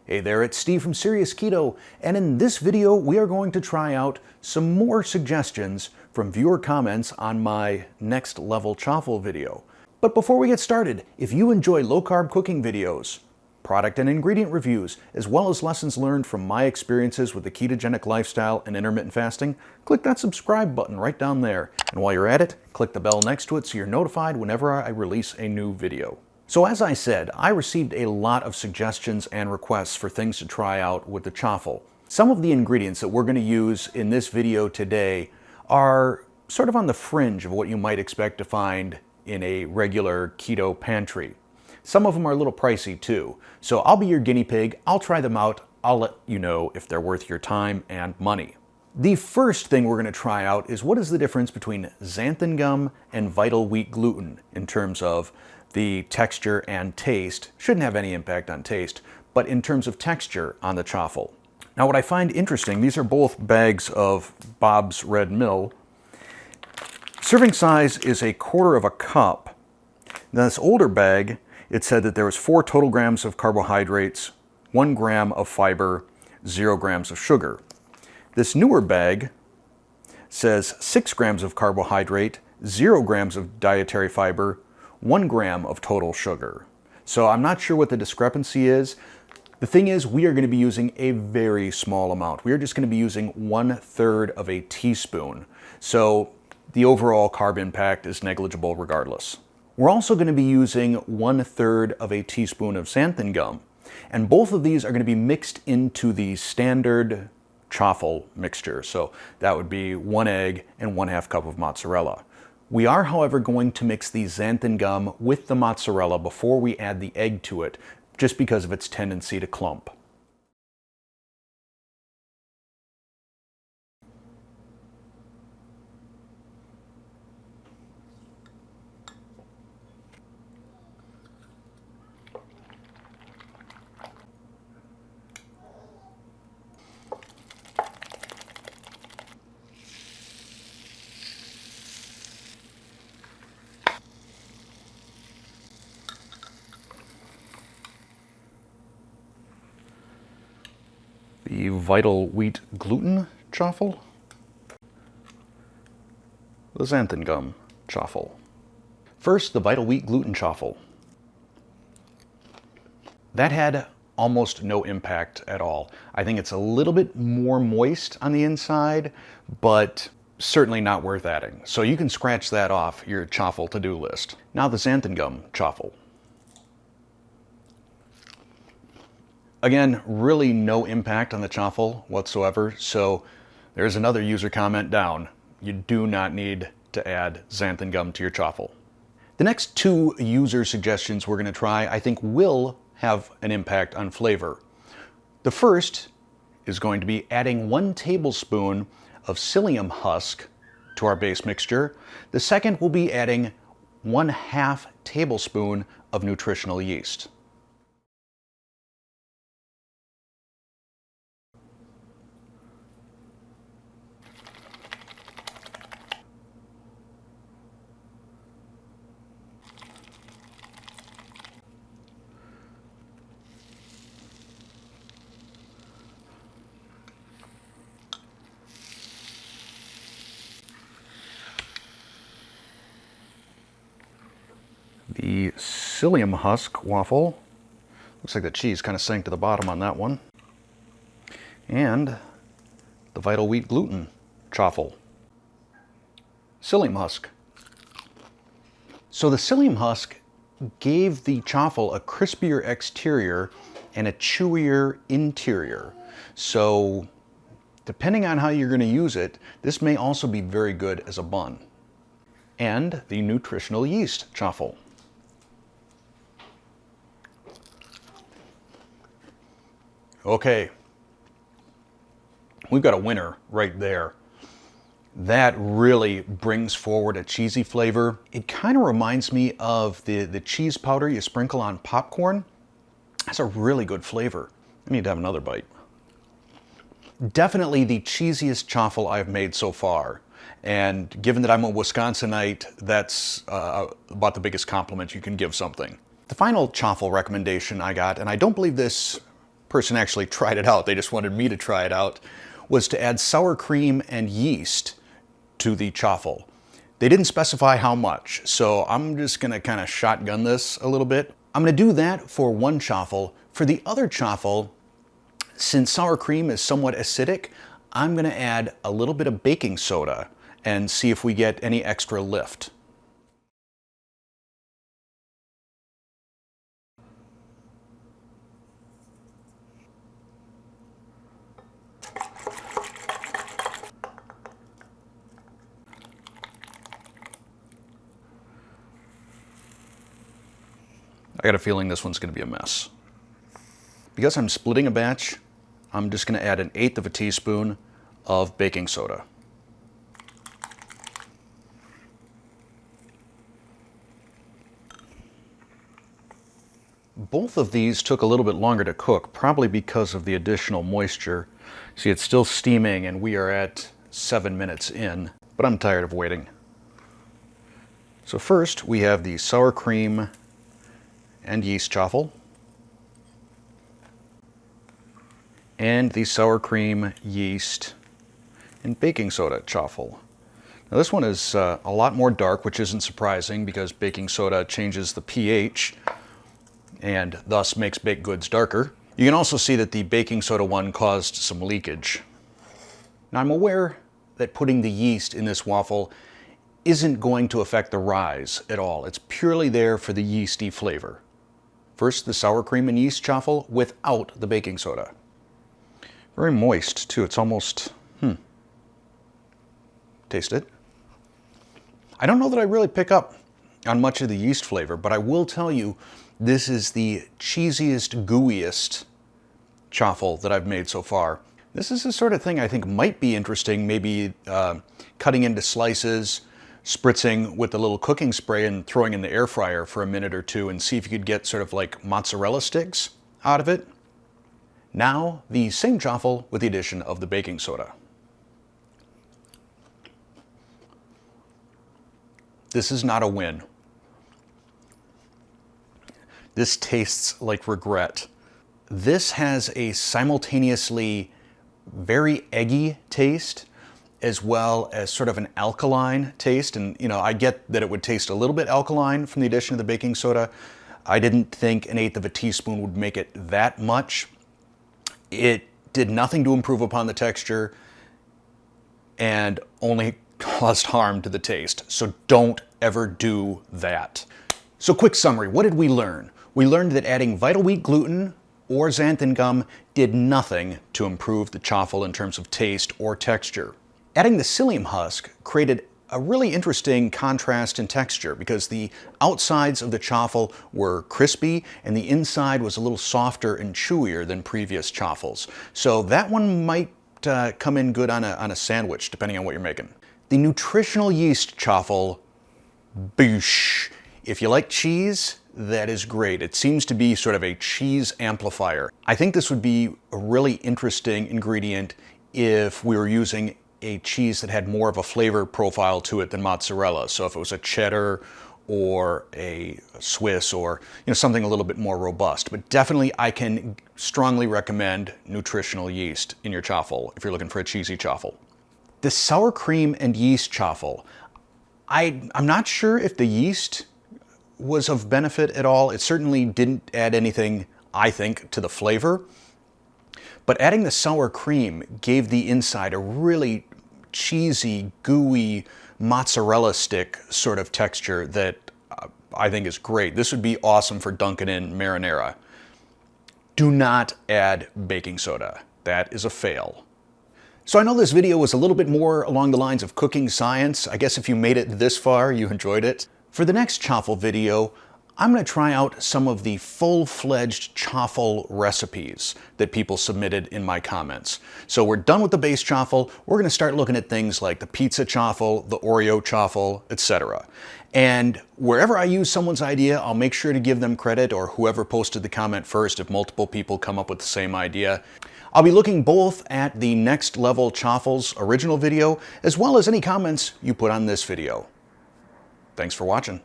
Hey there, it's Steve from Serious Keto, and in this video we are going to try out some more suggestions from viewer comments on my next level chaffle video. But before we get started, if you enjoy low-carb cooking videos, product and ingredient reviews, as well as lessons learned from my experiences with the ketogenic lifestyle and intermittent fasting, click that subscribe button right down there. And while you're at it, click the bell next to it so you're notified whenever I release a new video. So as I said, I received a lot of suggestions and requests for things to try out with the chaffle. Some of the ingredients that we're going to use in this video today are sort of on the fringe of what you might expect to find in a regular keto pantry. Some of them are a little pricey too, so I'll be your guinea pig, I'll try them out, I'll let you know if they're worth your time and money. The first thing we're going to try out is what is the difference between xanthan gum and vital wheat gluten in terms of the texture and taste. Shouldn't have any impact on taste, but in terms of texture on the chaffle. Now what I find interesting, these are both bags of Bob's Red Mill. Serving size is 1/4 cup. Now this older bag, it said that there was 4 total grams of carbohydrates, 1 gram of fiber, 0 grams of sugar. This newer bag says 6 grams of carbohydrate, 0 grams of dietary fiber, 1 gram of total sugar. So I'm not sure what the discrepancy is. The thing is, we are going to be using a very small amount. We are just going to be using 1/3 of a teaspoon. So the overall carb impact is negligible regardless. We're also going to be using 1/3 of a teaspoon of xanthan gum. And both of these are going to be mixed into the standard chaffle mixture. So that would be 1 egg and 1/2 cup of mozzarella. We are, however, going to mix the xanthan gum with the mozzarella before we add the egg to it, just because of its tendency to clump. The vital wheat gluten chaffle, the xanthan gum chaffle. First, the vital wheat gluten chaffle. That had almost no impact at all. I think it's a little bit more moist on the inside, but certainly not worth adding. So you can scratch that off your chaffle to-do list. Now the xanthan gum chaffle. Again, really no impact on the chaffle whatsoever, so there's another user comment down. You do not need to add xanthan gum to your chaffle. The next 2 user suggestions we're going to try, I think, will have an impact on flavor. The first is going to be adding 1 tablespoon of psyllium husk to our base mixture. The second will be adding 1/2 tablespoon of nutritional yeast. The psyllium husk waffle. Looks like the cheese kind of sank to the bottom on that one. And the vital wheat gluten chaffle. Psyllium husk. So the psyllium husk gave the chaffle a crispier exterior and a chewier interior. So depending on how you're going to use it, this may also be very good as a bun. And the nutritional yeast chaffle. Okay, we've got a winner right there. That really brings forward a cheesy flavor. It kind of reminds me of the cheese powder you sprinkle on popcorn. That's a really good flavor. I need to have another bite. Definitely the cheesiest chaffle I've made so far. And given that I'm a Wisconsinite, that's about the biggest compliment you can give something. The final chaffle recommendation I got, and I don't believe this person actually tried it out, they just wanted me to try it out, was to add sour cream and yeast to the chaffle. They didn't specify how much, so I'm just gonna kind of shotgun this a little bit. I'm gonna do that for one chaffle. For the other chaffle, since sour cream is somewhat acidic, I'm gonna add a little bit of baking soda and see if we get any extra lift. I got a feeling this one's going to be a mess. Because I'm splitting a batch, I'm just going to add 1/8 teaspoon of baking soda. Both of these took a little bit longer to cook, probably because of the additional moisture. See, it's still steaming and we are at 7 minutes in, but I'm tired of waiting. So first we have the sour cream and yeast chaffle, and the sour cream, yeast, and baking soda chaffle. Now this one is a lot more dark, which isn't surprising because baking soda changes the pH and thus makes baked goods darker. You can also see that the baking soda one caused some leakage. Now I'm aware that putting the yeast in this waffle isn't going to affect the rise at all. It's purely there for the yeasty flavor. First, the sour cream and yeast chaffle without the baking soda. Very moist, too. It's almost, Taste it. I don't know that I really pick up on much of the yeast flavor, but I will tell you, this is the cheesiest, gooeyest chaffle that I've made so far. This is the sort of thing I think might be interesting, maybe cutting into slices, spritzing with a little cooking spray and throwing in the air fryer for a minute or two and see if you could get sort of like mozzarella sticks out of it. Now, the same chaffle with the addition of the baking soda. This is not a win. This tastes like regret. This has a simultaneously very eggy taste as well as sort of an alkaline taste. And I get that it would taste a little bit alkaline from the addition of the baking soda. I didn't think 1/8 teaspoon would make it that much. It did nothing to improve upon the texture and only caused harm to the taste. So don't ever do that. So quick summary, what did we learn? We learned that adding vital wheat gluten or xanthan gum did nothing to improve the chaffle in terms of taste or texture. Adding the psyllium husk created a really interesting contrast in texture because the outsides of the chaffle were crispy and the inside was a little softer and chewier than previous chaffles. So that one might come in good on a sandwich, depending on what you're making. The nutritional yeast chaffle, boosh. If you like cheese, that is great. It seems to be sort of a cheese amplifier. I think this would be a really interesting ingredient if we were using a cheese that had more of a flavor profile to it than mozzarella. So if it was a cheddar or a Swiss or something a little bit more robust. But definitely I can strongly recommend nutritional yeast in your chaffle if you're looking for a cheesy chaffle. The sour cream and yeast chaffle, I'm not sure if the yeast was of benefit at all. It certainly didn't add anything, I think, to the flavor. But adding the sour cream gave the inside a really cheesy, gooey, mozzarella stick sort of texture that I think is great. This would be awesome for dunking in marinara. Do not add baking soda. That is a fail. So I know this video was a little bit more along the lines of cooking science. I guess if you made it this far, you enjoyed it. For the next chaffle video, I'm going to try out some of the full-fledged chaffle recipes that people submitted in my comments. So we're done with the base chaffle. We're going to start looking at things like the pizza chaffle, the Oreo chaffle, etc. And wherever I use someone's idea, I'll make sure to give them credit, or whoever posted the comment first if multiple people come up with the same idea. I'll be looking both at the Next Level Chaffles original video, as well as any comments you put on this video. Thanks for watching.